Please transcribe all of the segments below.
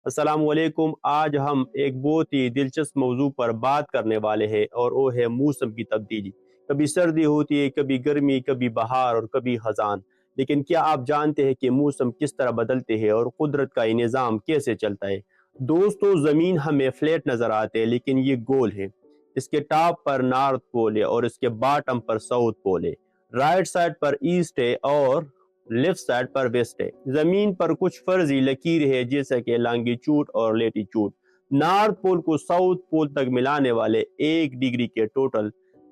السلام علیکم۔ آج ہم ایک بہت ہی دلچسپ موضوع پر بات کرنے والے ہیں اور وہ ہے موسم کی تبدیلی۔ کبھی سردی ہوتی ہے، کبھی گرمی، کبھی بہار اور کبھی خزاں۔ لیکن کیا آپ جانتے ہیں کہ موسم کس طرح بدلتے ہیں اور قدرت کا یہ نظام کیسے چلتا ہے؟ دوستو، زمین ہمیں فلیٹ نظر آتے ہیں لیکن یہ گول ہے۔ اس کے ٹاپ پر نارتھ پول ہے اور اس کے باٹم پر ساؤتھ پول ہے۔ رائٹ سائڈ پر ایسٹ ہے اور لیفٹ سائڈ پر ویسٹ ہے۔ زمین پر کچھ فرضی لکیر ہے جیسا کہ لانگیچوڈ اور لیٹیچوڈ۔ نارتھ پول کو ساؤتھ پول تک ملانے والے 1 ڈگری کے ٹوٹل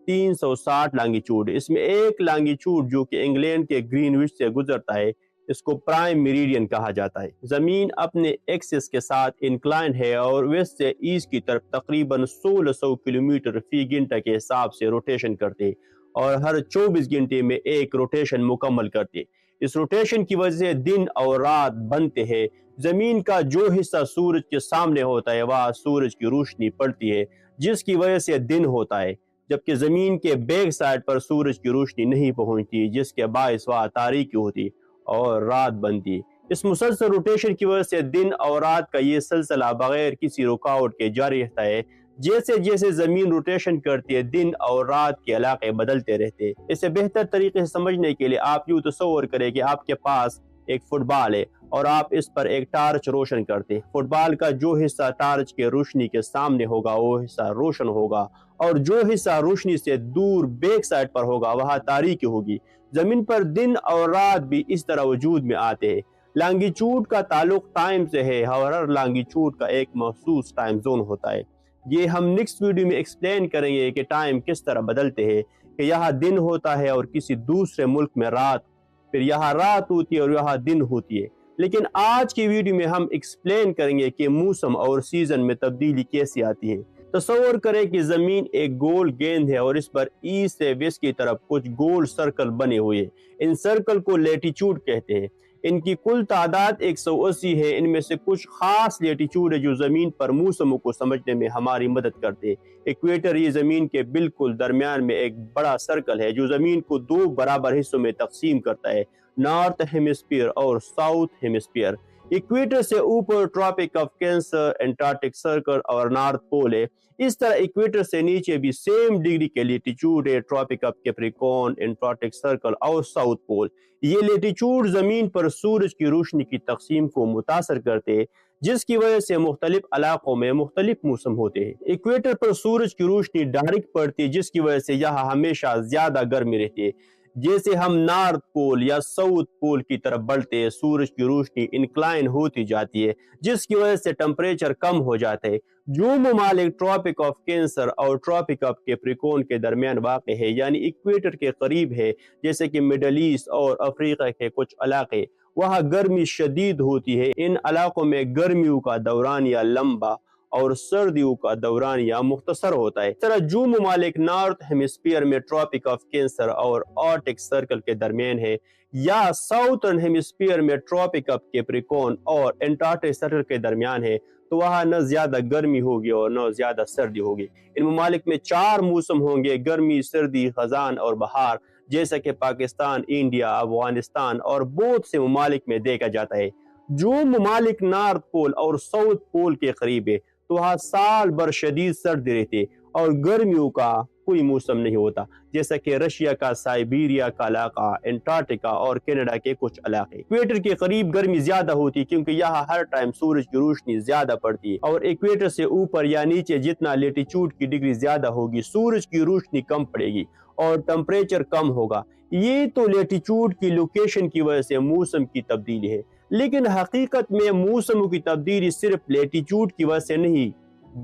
360 لانگیچوڈ۔ اس میں ایک لانگیچوڈ جو کہ انگلینڈ کے گرین وچ سے گزرتا ہے، اس کو پرائم میریڈین کہا جاتا ہے۔ زمین اپنے ایکسس کے ساتھ انکلائن ہے اور ویسٹ سے ایسٹ کی طرف تقریباً 1600 کلومیٹر فی گھنٹہ کے حساب سے روٹیشن کرتے اور ہر 24 گھنٹے میں ایک روٹیشن مکمل کرتے۔ اس روٹیشن کی وجہ سے دن اور رات بنتے ہیں۔ زمین کا جو حصہ سورج کے سامنے ہوتا ہے وہاں سورج کی روشنی پڑتی ہے جس کی وجہ سے دن ہوتا ہے، جبکہ زمین کے بیک سائڈ پر سورج کی روشنی نہیں پہنچتی جس کے باعث وہاں تاریکی ہوتی اور رات بنتی۔ اس مسلسل روٹیشن کی وجہ سے دن اور رات کا یہ سلسلہ بغیر کسی رکاوٹ کے جاری رہتا ہے۔ جیسے جیسے زمین روٹیشن کرتی ہے دن اور رات کے علاقے بدلتے رہتے۔ اسے بہتر طریقے سے سمجھنے کے لیے آپ یوں تصور کریں کہ آپ کے پاس ایک فٹ بال ہے اور آپ اس پر ایک ٹارچ روشن کرتے۔ فٹ بال کا جو حصہ ٹارچ کے روشنی کے سامنے ہوگا وہ حصہ روشن ہوگا اور جو حصہ روشنی سے دور بیک سائڈ پر ہوگا وہاں تاریکی ہوگی۔ زمین پر دن اور رات بھی اس طرح وجود میں آتے ہیں۔ لانگیچوڈ کا تعلق ٹائم سے ہے اور ہر لانگیچوڈ کا ایک مخصوص ٹائم زون ہوتا ہے۔ یہ ہم نیکسٹ ویڈیو میں ایکسپلین کریں گے کہ ٹائم کس طرح بدلتے ہیں، کہ یہاں دن ہوتا ہے اور کسی دوسرے ملک میں رات، پھر یہاں رات ہوتی ہے اور یہاں دن ہوتی ہے۔ لیکن آج کی ویڈیو میں ہم ایکسپلین کریں گے کہ موسم اور سیزن میں تبدیلی کیسے آتی ہے۔ تصور کریں کہ زمین ایک گول گیند ہے اور اس پر ایسٹ سے ویسٹ کی طرف کچھ گول سرکل بنے ہوئے ہیں۔ ان سرکل کو لیٹیچوڈ کہتے ہیں۔ ان کی کل تعداد 180 ہے۔ ان میں سے کچھ خاص لیٹیچوڈ ہے جو زمین پر موسموں کو سمجھنے میں ہماری مدد کرتے ہیں۔ ایکویٹر یہ زمین کے بالکل درمیان میں ایک بڑا سرکل ہے جو زمین کو 2 برابر حصوں میں تقسیم کرتا ہے، نارتھ ہیمسفیئر اور ساؤتھ ہیمسفیئر۔ ایکویٹر سے اوپر tropic of cancer, Antarctic circle اور نارتھ پول ہے۔ اس طرح ایکویٹر سے نیچے بھی سیم ڈگری کے لیٹیچوڈ ہے، tropic of Capricorn, Antarctic circle اور ساؤتھ پول۔ یہ لیٹیچوڈ زمین پر سورج کی روشنی کی تقسیم کو متاثر کرتے ہیں جس کی وجہ سے مختلف علاقوں میں مختلف موسم ہوتے ہیں۔ ایکویٹر پر سورج کی روشنی ڈائریکٹ پڑتی ہے جس کی وجہ سے یہاں ہمیشہ زیادہ گرمی رہتی ہے۔ جیسے ہم نارتھ پول یا ساؤتھ پول کی طرف بڑھتے ہیں سورج کی روشنی انکلائن ہوتی جاتی ہے جس کی وجہ سے ٹمپریچر کم ہو جاتا ہے۔ جو ممالک ٹراپک آف کینسر اور ٹراپک آف کیپریکون کے درمیان واقع ہے یعنی ایکویٹر کے قریب ہے، جیسے کہ مڈل ایسٹ اور افریقہ کے کچھ علاقے، وہاں گرمی شدید ہوتی ہے۔ ان علاقوں میں گرمیوں کا دورانیہ لمبا اور سردیوں کا دورانیہ مختصر ہوتا ہے۔ اس طرح جو ممالک نارتھ ہیمسفیئر میں ٹراپک آف کینسر اور آرکٹک سرکل کے درمیان ہے یا ساؤترن ہیمسفیئر میں ٹراپک آف کیپریکون اور انٹارکٹک سرکل کے درمیان ہے تو وہاں نہ زیادہ گرمی ہوگی اور نہ زیادہ سردی ہوگی۔ ان ممالک میں 4 موسم ہوں گے، گرمی، سردی، خزاں اور بہار، جیسا کہ پاکستان، انڈیا، افغانستان اور بہت سے ممالک میں دیکھا جاتا ہے۔ جو ممالک نارتھ پول اور ساؤتھ پول کے قریب ہے تو وہاں سال بھر شدید سردی رہتی ہے اور گرمیوں کا کوئی موسم نہیں ہوتا، جیسا کہ رشیا کا سائبیریا کا علاقہ، انٹارکٹیکا اور کینیڈا کے کچھ علاقے۔ ایکویٹر کے قریب گرمی زیادہ ہوتی ہے کیونکہ یہاں ہر ٹائم سورج کی روشنی زیادہ پڑتی ہے، اور ایکویٹر سے اوپر یا نیچے جتنا لیٹیچوڈ کی ڈگری زیادہ ہوگی سورج کی روشنی کم پڑے گی اور ٹمپریچر کم ہوگا۔ یہ تو لیٹیچوڈ کی لوکیشن کی وجہ سے موسم کی تبدیلی ہے، لیکن حقیقت میں موسموں کی تبدیلی صرف لیٹیچوڈ کی وجہ سے نہیں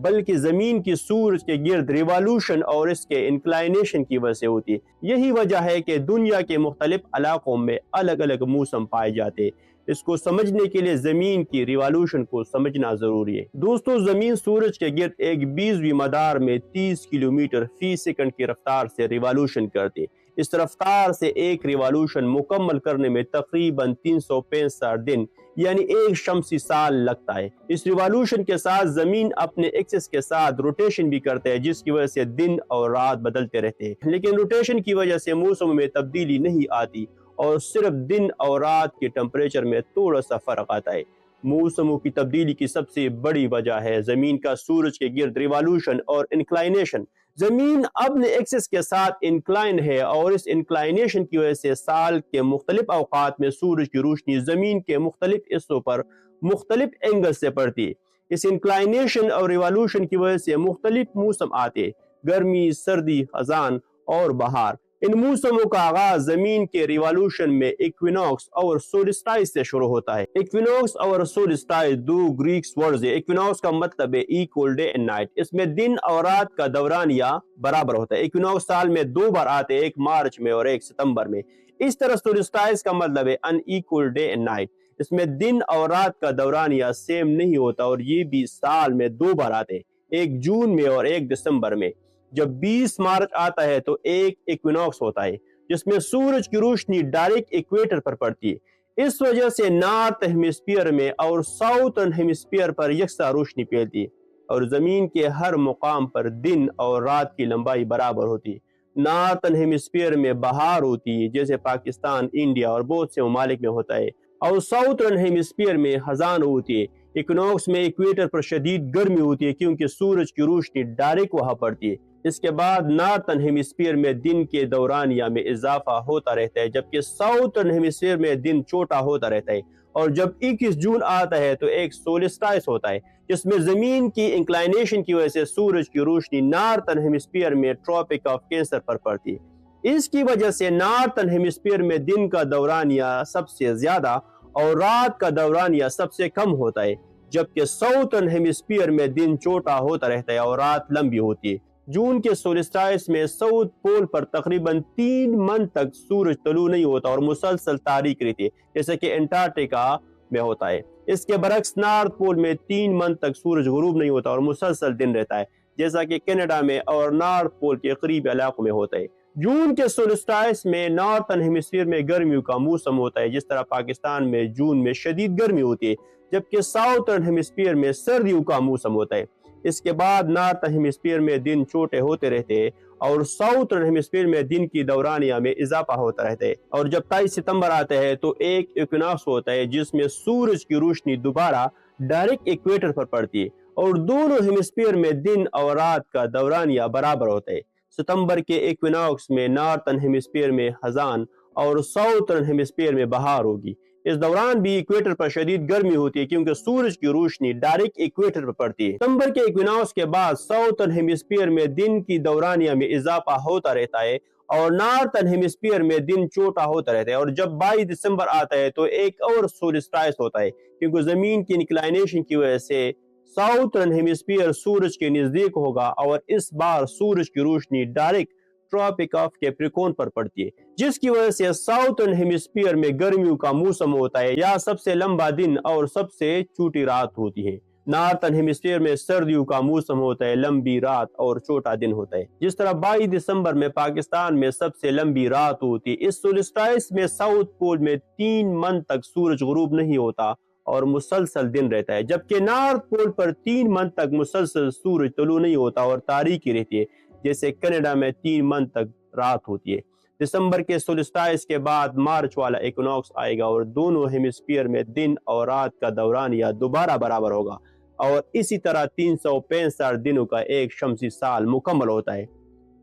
بلکہ زمین کی سورج کے گرد ریوالوشن اور اس کے انکلائنیشن کی وجہ سے ہوتی ہے۔ یہی وجہ ہے کہ دنیا کے مختلف علاقوں میں الگ الگ موسم پائے جاتے ہیں۔ اس کو سمجھنے کے لیے زمین کی ریوالوشن کو سمجھنا ضروری ہے۔ دوستو، زمین سورج کے گرد ایک 20ویں مدار میں 30 کلومیٹر فی سیکنڈ کی رفتار سے ریوالوشن کرتی ہے۔ اس رفتار سے ایک ریوالوشن مکمل کرنے میں تقریباً 365 دن یعنی ایک شمسی سال لگتا ہے۔ اس ریوالوشن کے ساتھ زمین اپنے ایکسس کے ساتھ روٹیشن بھی کرتا ہے جس کی وجہ سے دن اور رات بدلتے رہتے ہیں، لیکن روٹیشن کی وجہ سے موسم میں تبدیلی نہیں آتی اور صرف دن اور رات کے ٹمپریچر میں تھوڑا سا فرق آتا ہے۔ موسموں کی تبدیلی کی سب سے بڑی وجہ ہے زمین کا سورج کے گرد ریوالوشن اور انکلائنیشن۔ زمین اپنے ایکسس کے ساتھ انکلائن ہے اور اس انکلائنیشن کی وجہ سے سال کے مختلف اوقات میں سورج کی روشنی زمین کے مختلف حصوں پر مختلف اینگل سے پڑتی ہے۔ اس انکلائنیشن اور ریوالوشن کی وجہ سے مختلف موسم آتے، گرمی، سردی، خزاں اور بہار۔ ان موسموں کا آغاز زمین کے ریوالوشن میں ایکوینوکس اور سولسٹائس سے شروع ہوتا ہے۔ ایکوینوکس اور سولسٹائس دو گریکس ورڈز ہیں۔ ایکوینوکس کا مطلب ہے ایکول ڈے اینڈ نائٹ، اس میں دن اور رات کا دورانیہ برابر ہوتا ہے۔ ایکوینوکس سال میں دو بار آتے ہیں، ایک مارچ میں اور ایک ستمبر میں۔ اس طرح سولسٹائس کا مطلب ہے ان ایکول ڈے اینڈ نائٹ، اس میں دن اور رات کا دورانیہ سیم نہیں ہوتا اور یہ بھی سال میں دو بار آتے ہیں، ایک جون میں اور ایک دسمبر میں۔ جب 20 مارچ آتا ہے تو ایک ایکوینوکس ہوتا ہے جس میں سورج کی روشنی ڈائریکٹ ایکویٹر پر پڑتی ہے۔ اس وجہ سے نارتھ ہیمسفیئر میں اور ساؤترن ہیمسفیئر پر یکساں روشنی پھیلتی ہے اور زمین کے ہر مقام پر دن اور رات کی لمبائی برابر ہوتی ہے۔ نارتھن ہیمسفیئر میں بہار ہوتی ہے جیسے پاکستان، انڈیا اور بہت سے ممالک میں ہوتا ہے، اور ساؤترن ہیمسفیئر میں خزاں ہوتی ہے۔ ایکوینوکس میں ایکویٹر پر شدید گرمی ہوتی ہے کیونکہ سورج کی روشنی ڈائریکٹ وہاں پڑتی ہے۔ اس کے بعد نارتھن ہیمسفیئر میں دن کے دورانیہ میں اضافہ ہوتا رہتا ہے جبکہ ساؤترن ہیمسفیئر میں دن چھوٹا ہوتا رہتا ہے، اور جب 21 جون آتا ہے تو ایک سولسٹائس ہوتا ہے جس میں زمین کی انکلائنیشن کی وجہ سے سورج کی روشنی نارتھن ہیمسفیئر میں ٹراپک آف کینسر پر پڑتی ہے۔ اس کی وجہ سے نارتھن ہیمسفیئر میں دن کا دورانیہ سب سے زیادہ اور رات کا دورانیہ سب سے کم ہوتا ہے، جبکہ ساؤترن ہیمسفیئر میں دن چھوٹا ہوتا رہتا ہے اور رات لمبی ہوتی ہے۔ جون کے سولسٹائس میں ساؤتھ پول پر تقریباً 3 منتھ تک سورج طلوع نہیں ہوتا اور مسلسل تاریک رہتی ہے جیسے کہ انٹارکٹیکا میں ہوتا ہے۔ اس کے برعکس نارتھ پول میں 3 منتھ تک سورج غروب نہیں ہوتا اور مسلسل دن رہتا ہے جیسا کہ کینیڈا میں اور نارتھ پول کے قریبی علاقوں میں ہوتا ہے۔ جون کے سولسٹائس میں نارتھن ہیمسفیئر میں گرمیوں کا موسم ہوتا ہے، جس طرح پاکستان میں جون میں شدید گرمی ہوتی ہے جبکہ ساؤترن ہیمسفیئر میں سردیوں کا موسم ہوتا ہے۔ اس کے بعد نارتھن ہیمسفیئر میں دن چھوٹے ہوتے رہتے ہیں اور ساؤترن ہیمسفیئر میں دن کی دورانیہ میں اضافہ ہوتا رہتا ہے، اور جب 23 ستمبر آتا ہے تو ایک ایکوینوکس ہوتا ہے جس میں سورج کی روشنی دوبارہ ڈائریکٹ ایکویٹر پر پڑتی ہے اور دونوں ہیمسفیئر میں دن اور رات کا دورانیہ برابر ہوتا ہے۔ ستمبر کے ایکوینوکس میں نارتھن ہیمسفیئر میں خزاں اور ساؤترن ہیمسفیئر میں بہار ہوگی۔ اس دوران بھی ایکویٹر پر شدید گرمی ہوتی ہے کیونکہ سورج کی روشنی ڈائریکٹ ایکویٹر پر پڑتی ہے۔ ستمبر کے ایکوینوکس کے بعد ساؤترن ہیمسفیئر میں دن کی دورانیہ میں اضافہ ہوتا رہتا ہے اور نارتھن ہیمسفیئر میں دن چھوٹا ہوتا رہتا ہے، اور جب 22 دسمبر آتا ہے تو ایک اور سولسٹائس ہوتا ہے کیونکہ زمین کی انکلائنیشن کی وجہ سے ساؤترن ہیمسفیئر سورج کے نزدیک ہوگا اور اس بار سورج کی روشنی ڈائریکٹ ٹراپک آف کیپریکون پر پڑتی ہے، جس کی وجہ سے ساؤترن ہیمسفیئر میں گرمیوں کا موسم ہوتا ہے یا سب سے لمبا دن اور سب سے چھوٹی رات ہوتی ہے۔ نارتھن ہیمسفیئر میں سردیوں کا موسم ہوتا ہے، لمبی رات اور چھوٹا دن ہوتا ہے، جس طرح 22 دسمبر میں پاکستان میں سب سے لمبی رات ہوتی ہے۔ اس سولسٹائس میں ساؤتھ پول میں 3 منتھ تک سورج غروب نہیں ہوتا اور مسلسل دن رہتا ہے، جبکہ نارتھ پول پر 3 منتھ تک مسلسل سورج طلوع نہیں ہوتا اور تاریکی رہتی ہے، جیسے کینیڈا میں 3 منتھ تک رات ہوتی ہے۔ دسمبر کے سولسٹائس کے بعد مارچ والا ایکونوکس آئے گا اور دونوں ہیمسفیئر میں دن اور رات کا دورانیہ دوبارہ برابر ہوگا، اور اسی طرح 365 دنوں کا ایک شمسی سال مکمل ہوتا ہے۔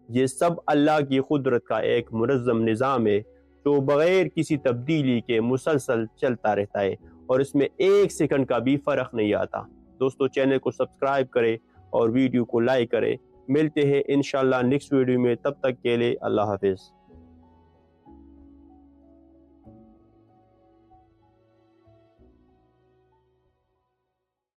یہ سب اللہ کی قدرت کا ایک منظم نظام ہے جو بغیر کسی تبدیلی کے مسلسل چلتا رہتا ہے، اور اس میں 1 سیکنڈ کا بھی فرق نہیں آتا۔ دوستو، چینل کو سبسکرائب کریں اور ویڈیو کو لائک کریں۔ ملتے ہیں انشاءاللہ نیکسٹ ویڈیو میں، تب تک کے لیے اللہ حافظ۔